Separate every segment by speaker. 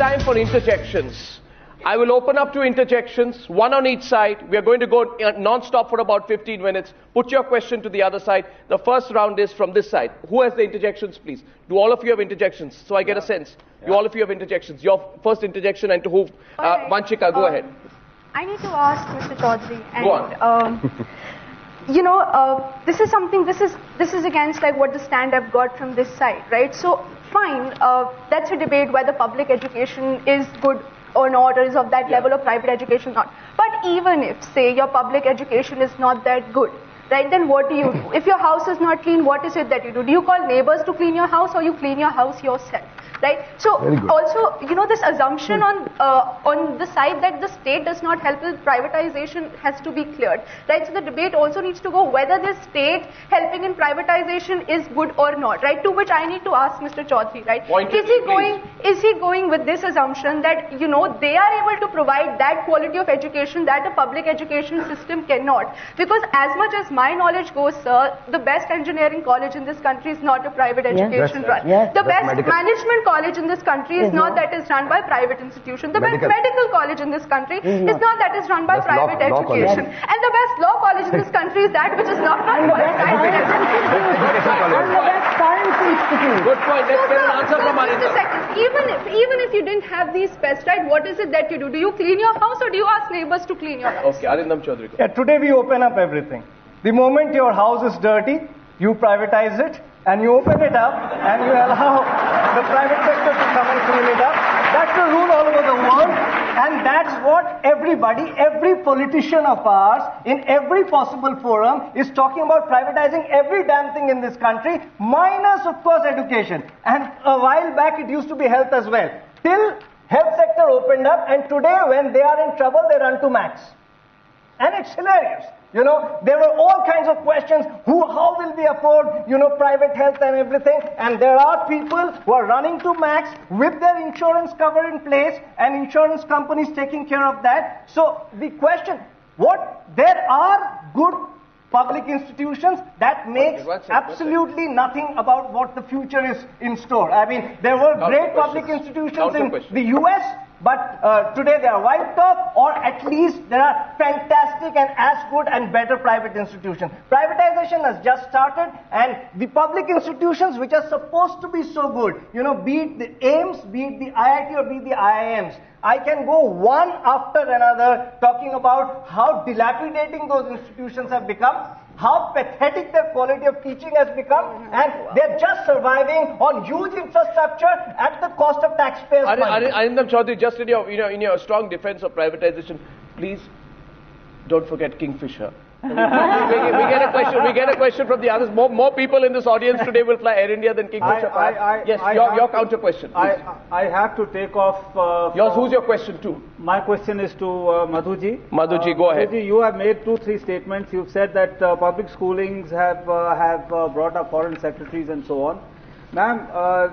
Speaker 1: time for interjections. I will open up to interjections, one on each side. We are going to go non-stop for about 15 minutes. Put your question to the other side. The first round is from this side. Who has the interjections, please? Do all of you have interjections? So I get a sense. Do all of you have interjections? Your first interjection, and to who? Vanchika, go ahead.
Speaker 2: I need to ask Mr. Chaudhary. And,
Speaker 1: go on.
Speaker 2: You know, this is something, this is against like what the stand I've got from this side, right? So fine, that's a debate whether public education is good or not, or is of that level of private education not. But even if, say, your public education is not that good, right, then what do you do? If your house is not clean, what is it that you do? Do you call neighbors to clean your house, or you clean your house yourself? Right? So also, you know, this assumption on the side that the state does not help with privatization has to be cleared. Right? So the debate also needs to go whether the state helping in privatization is good or not. Right? To which I need to ask Mr. Chaudhary. Right? Is he going with this assumption that, you know, they are able to provide that quality of education that a public education system cannot? Because as much as my knowledge goes, sir, the best engineering college in this country is not a private education run. The best management college in this country is not that is run by private institution. The best medical college in this country is not that is run by private education. And the best law college in this country is that which is not run by private education.
Speaker 1: Good point. Let's get an answer from Arindam.
Speaker 2: Even if you didn't have these specs, right, what is it that you do? Do you clean your house, or do you ask neighbors to clean your house?
Speaker 1: Okay, Arindam Chaudhary.
Speaker 3: Yeah, today we open up everything. The moment your house is dirty, you privatize it, and you open it up, and you allow the private sector to come and clean it up. That's the rule all over the world, and that's what everybody, every politician of ours, in every possible forum, is talking about privatizing every damn thing in this country, minus, of course, education. And a while back, it used to be health as well. Till health sector opened up, and today, when they are in trouble, they run to Max. And it's hilarious. You know, there were all kinds of questions. How will we afford, you know, private health and everything? And there are people who are running to Max with their insurance cover in place and insurance companies taking care of that. So the question, there are good public institutions that makes absolutely nothing about what the future is in store. I mean, there were great public institutions in the US, but today they are wiped off, or at least there are fantastic and as good and better private institutions. Privatization has just started, and the public institutions which are supposed to be so good, you know, be it the AIIMS, be it the IIT, or be it the IIMs, I can go one after another talking about how dilapidating those institutions have become, how pathetic their quality of teaching has become, and they're just surviving on huge infrastructure at the cost of taxpayers' money.
Speaker 1: Arindam Chaudhary, just in your strong defense of privatization, please don't forget Kingfisher. we get a question from the others. More people in this audience today will fly Air India than Kingfisher. Your counter question.
Speaker 4: I have to take off.
Speaker 1: Who's your question to?
Speaker 4: My question is to Madhuji.
Speaker 1: Madhuji, go ahead.
Speaker 4: Madhuji, you have made 2-3 statements. You've said that public schoolings have brought up foreign secretaries and so on. Ma'am,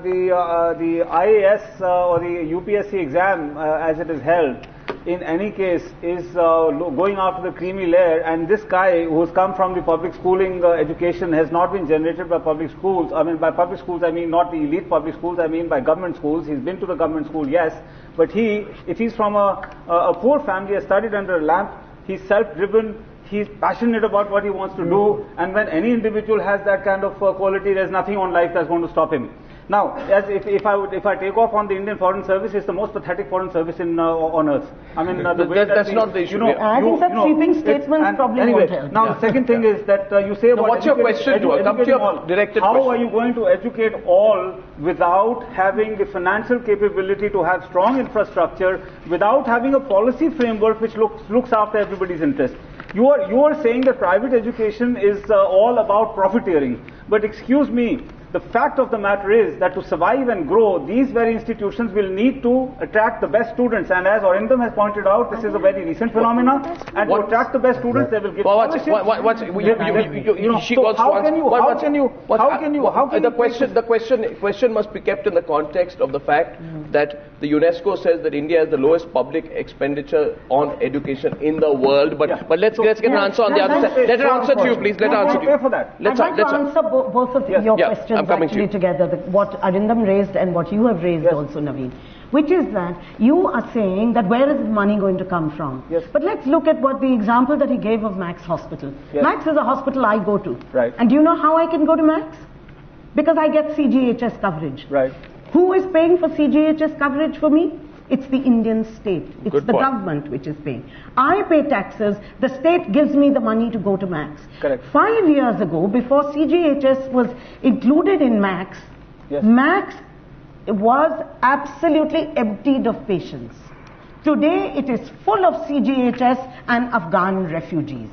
Speaker 4: the IAS or the UPSC exam, as it is held, in any case, is going after the creamy layer, and this guy who's come from the public schooling education has not been generated by public schools. I mean, by public schools, I mean not the elite public schools, I mean by government schools. He's been to the government school, yes, but if he's from a poor family, has studied under a lamp, he's self-driven, he's passionate about what he wants to do, and when any individual has that kind of quality, there's nothing on life that's going to stop him. Now, as if I take off on the Indian Foreign Service, it's the most pathetic foreign service on earth. I mean, the way
Speaker 1: that's not the issue.
Speaker 5: I think that sweeping statements probably won't help.
Speaker 4: Now, the second thing is that you say about
Speaker 1: what's your question to her? Come to your directed question.
Speaker 4: How are you going to educate all without having the financial capability to have strong infrastructure, without having a policy framework which looks after everybody's interest? You are saying that private education is all about profiteering, but excuse me, the fact of the matter is that to survive and grow, these very institutions will need to attract the best students. And as Arindam has pointed out, this is a very recent phenomenon. And to attract the best students, they will give scholarships.
Speaker 1: The question must be kept in the context of the fact that the UNESCO says that India has the lowest public expenditure on education in the world. But let's get an answer on the other side. Let her answer to you, please. Let her answer to you.
Speaker 5: I'd like to answer both of your questions.
Speaker 1: I'm coming to
Speaker 5: actually
Speaker 1: you.
Speaker 5: together, what Arindam raised and what you have raised also, Naveen, which is that you are saying that where is the money going to come from?
Speaker 4: Yes.
Speaker 5: But let's look at what the example that he gave of Max Hospital.
Speaker 4: Yes.
Speaker 5: Max is a hospital I go to.
Speaker 4: Right.
Speaker 5: And do you know how I can go to Max? Because I get CGHS coverage.
Speaker 4: Right.
Speaker 5: Who is paying for CGHS coverage for me? It's the Indian state. It's
Speaker 1: Good
Speaker 5: the
Speaker 1: point.
Speaker 5: government which is paying. I pay taxes. The state gives me the money to go to Max.
Speaker 4: Correct.
Speaker 5: 5 years ago, before CGHS was included in Max,
Speaker 4: Yes.
Speaker 5: Max was absolutely emptied of patients. Today, it is full of CGHS and Afghan refugees.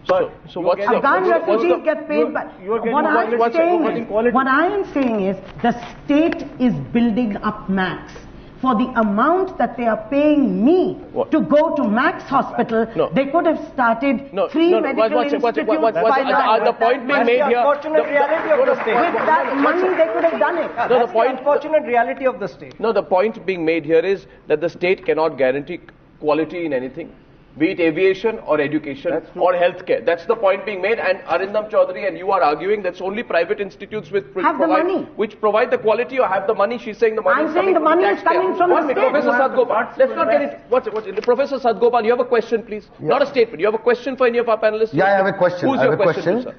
Speaker 1: So what's the...
Speaker 5: Afghan
Speaker 1: what's the-
Speaker 5: refugees get paid, but
Speaker 4: you're getting
Speaker 5: what I am
Speaker 1: what's-
Speaker 5: saying
Speaker 1: what's
Speaker 5: is,
Speaker 4: quality?
Speaker 5: what I am saying is, the state is building up Max. For the amount that they are paying me
Speaker 1: What?
Speaker 5: to go to Max Hospital,
Speaker 1: No.
Speaker 5: they could have started three medical institutes by now.
Speaker 1: The point being
Speaker 3: That's
Speaker 1: made
Speaker 3: the
Speaker 1: here...
Speaker 3: unfortunate reality of the state.
Speaker 5: With that money, they could have done it.
Speaker 1: No, the
Speaker 3: That's the
Speaker 1: point...
Speaker 3: unfortunate reality of the state.
Speaker 1: No, the point being made here is that the state cannot guarantee quality in anything, be it aviation or education or healthcare. That's the point being made, and Arindam Chaudhary and you are arguing that's only private institutes which
Speaker 5: Have the money.
Speaker 1: which provide the quality or have the money. She's saying the money
Speaker 5: I'm
Speaker 1: is
Speaker 5: saying
Speaker 1: coming
Speaker 5: the money is
Speaker 1: taxpayer.
Speaker 5: coming from
Speaker 1: One
Speaker 5: the
Speaker 1: minute,
Speaker 5: state.
Speaker 1: Professor
Speaker 5: Who have the
Speaker 1: Sadgopal, let's not get it. What's Professor Sadgopal, you have a question, please? Not a statement. You have a question for any of our panelists?
Speaker 6: Yeah, I have a question.
Speaker 1: Who's
Speaker 6: I
Speaker 1: your
Speaker 6: have a question.
Speaker 1: sir?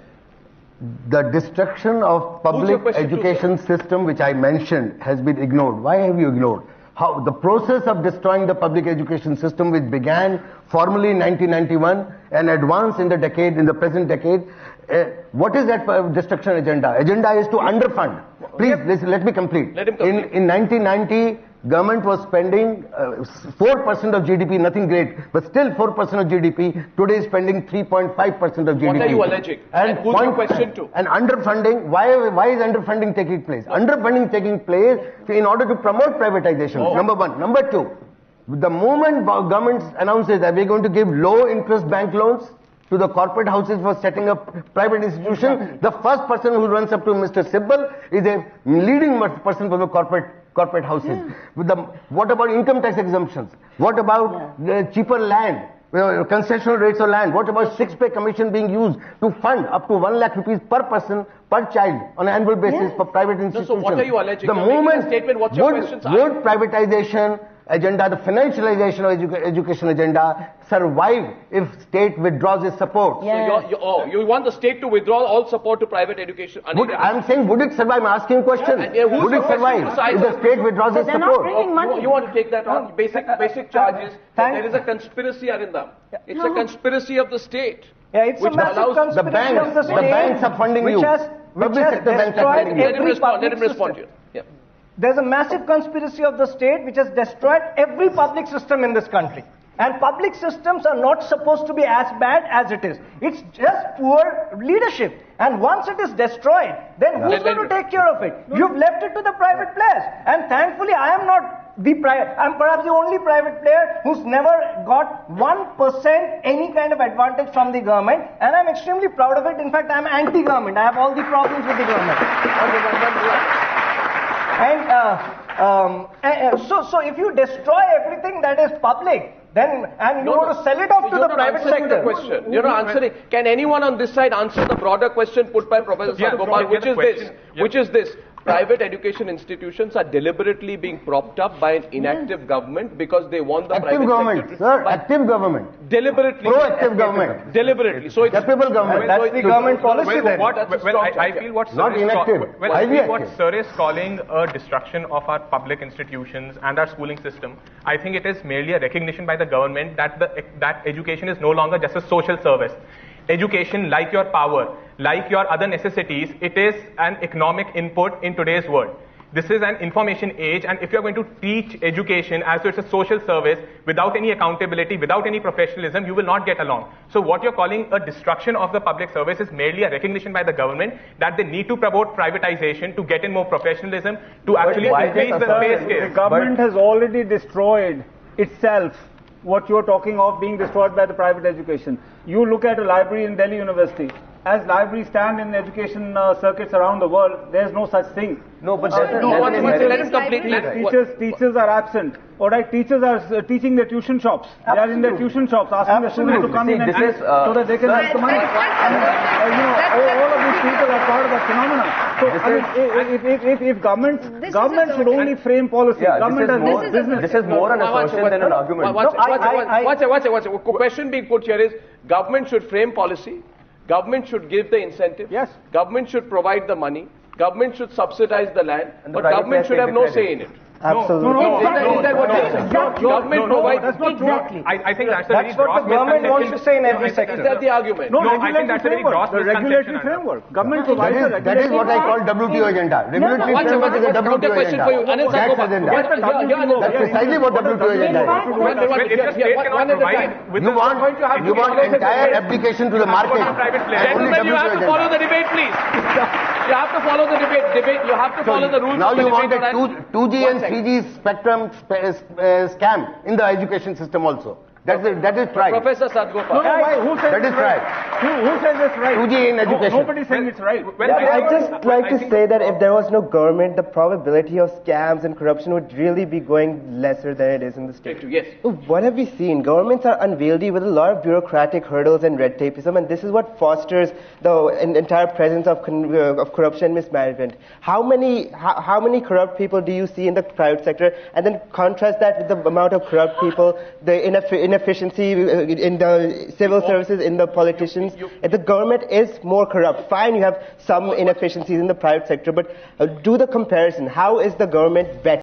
Speaker 6: The destruction of public
Speaker 1: question to,
Speaker 6: education system, which I mentioned, has been ignored. Why have you ignored? How the process of destroying the public education system, which began formally in 1991 and advanced in the decade, in the present decade, what is that destruction agenda? Agenda is to underfund. Please, let me complete.
Speaker 1: Let him complete.
Speaker 6: In 1990, government was spending 4% of GDP, nothing great, but still 4% of GDP. Today is spending 3.5% of GDP.
Speaker 1: What are you alleging? And who's your question to?
Speaker 6: And underfunding, why is underfunding taking place? Underfunding taking place in order to promote privatization, number one. Number two, the moment government announces that we're going to give low interest bank loans to the corporate houses for setting up private institutions, the first person who runs up to Mr. Sibbal is a leading person for the corporate houses. What about income tax exemptions? What about cheaper land, concessional rates of land? What about 6-pay commission being used to fund up to 1 lakh rupees per person, per child on an annual basis for private institutions?
Speaker 1: So what are you alleging?
Speaker 6: The
Speaker 1: You're making a
Speaker 6: moment
Speaker 1: statement. What's your questions?
Speaker 6: would privatization agenda, the financialization of education agenda, survive if state withdraws its support?
Speaker 1: So you want the state to withdraw all support to private education?
Speaker 6: I'm saying, would it survive? I'm asking a question.
Speaker 1: Who's
Speaker 6: Would
Speaker 1: the
Speaker 6: it survive
Speaker 1: question?
Speaker 6: if the state withdraws its
Speaker 5: they're not
Speaker 6: support?
Speaker 5: bringing money.
Speaker 1: You want to take that on? Basic charges. There is a conspiracy, Arindam. It's a conspiracy of the state.
Speaker 3: Yeah, it's
Speaker 1: which
Speaker 3: a massive
Speaker 1: allows
Speaker 6: the
Speaker 3: conspiracy
Speaker 6: banks,
Speaker 3: of the
Speaker 6: the
Speaker 3: state,
Speaker 6: banks are funding
Speaker 3: which
Speaker 6: you.
Speaker 3: has
Speaker 6: Public sector banks are
Speaker 3: destroyed
Speaker 6: funding you.
Speaker 1: Let him
Speaker 3: every
Speaker 1: respond. Let
Speaker 3: public
Speaker 1: him respond to
Speaker 3: system.
Speaker 1: you. Yeah.
Speaker 3: There's a massive conspiracy of the state which has destroyed every public system in this country. And public systems are not supposed to be as bad as it is. It's just poor leadership. And once it is destroyed, then who's going to take care of it? You've left it to the private players. And thankfully, I am not I'm perhaps the only private player who's never got 1% any kind of advantage from the government. And I'm extremely proud of it. In fact, I'm anti-government. I have all the problems with the government. So if you destroy everything that is public, then you want to sell it off to the private sector.
Speaker 1: Question. You're not answering. Can anyone on this side answer the broader question put by Professor Sadgopal, which is this? Private education institutions are deliberately being propped up by an inactive government because they want the
Speaker 6: active
Speaker 1: private
Speaker 6: government,
Speaker 1: sector to...
Speaker 6: Sir, active government.
Speaker 1: Deliberately.
Speaker 6: Proactive government.
Speaker 1: Deliberately. So it's...
Speaker 6: Capable government.
Speaker 3: That's the government policy then.
Speaker 7: I feel what
Speaker 6: Not inactive.
Speaker 7: Sir is calling a destruction of our public institutions and our schooling system, I think it is merely a recognition by the government that that education is no longer just a social service. Education, like your power, like your other necessities, it is an economic input in today's world. This is an information age, and if you're going to teach education as though it's a social service without any accountability, without any professionalism, you will not get along. So what you're calling a destruction of the public service is merely a recognition by the government that they need to promote privatization to get in more professionalism, to actually increase the pay scale.
Speaker 4: The government has already destroyed itself. What you're talking of being destroyed by the private education. You look at a library in Delhi University. as libraries stand in education circuits around the world, there's no such thing.
Speaker 6: No, but
Speaker 1: let us complete.
Speaker 4: Teachers are absent. All right, teachers are teaching their tuition shops. They are in their tuition shops asking the students to come in and teach so that they can make the money. All of these people are part of that phenomenon. So, if government should only frame policy, government has no business.
Speaker 8: This is more an assertion than an argument.
Speaker 1: Watch it. Question being put here is, government should frame policy, government should give the incentive,
Speaker 4: yes,
Speaker 1: government should provide the money, government should subsidize the land, but government should have no say in it.
Speaker 8: Absolutely.
Speaker 1: Is that what you're saying? Government provides.
Speaker 4: That's not true.
Speaker 7: I think that's a very
Speaker 3: That's what the government wants to say in every sector.
Speaker 1: Is that the argument?
Speaker 4: No,
Speaker 7: I think that's a very gross
Speaker 4: the regulatory framework. Government provides the
Speaker 6: That is what I call WTO agenda. Regulatory framework is a WTO
Speaker 1: question for you.
Speaker 6: agenda. That's agenda. That's precisely what WTO agenda is. You want entire application to the market.
Speaker 1: Gentlemen, you have to follow the debate, please. You have to follow the debate. You have to follow the rules.
Speaker 6: Now you want a 2G and 3G spectrum scam in the education system also. That is right.
Speaker 1: Professor Sadgopal.
Speaker 4: Who says
Speaker 6: that is right.
Speaker 4: Who says it's right?
Speaker 6: 2G in education.
Speaker 4: Nobody's saying it's right.
Speaker 8: I'd just like to say that if there was no government, the probability of scams and corruption would really be going lesser than it is in the state.
Speaker 1: Yes.
Speaker 8: What have we seen? Governments are unwieldy with a lot of bureaucratic hurdles and red tapeism, and this is what fosters the entire presence of corruption and mismanagement. How many corrupt people do you see in the private sector, and then contrast that with the amount of corrupt people, the inefficiency in the civil services, in the politicians? The government is more corrupt. Fine, you have some inefficiencies in the private sector, but do the comparison. How is the government better?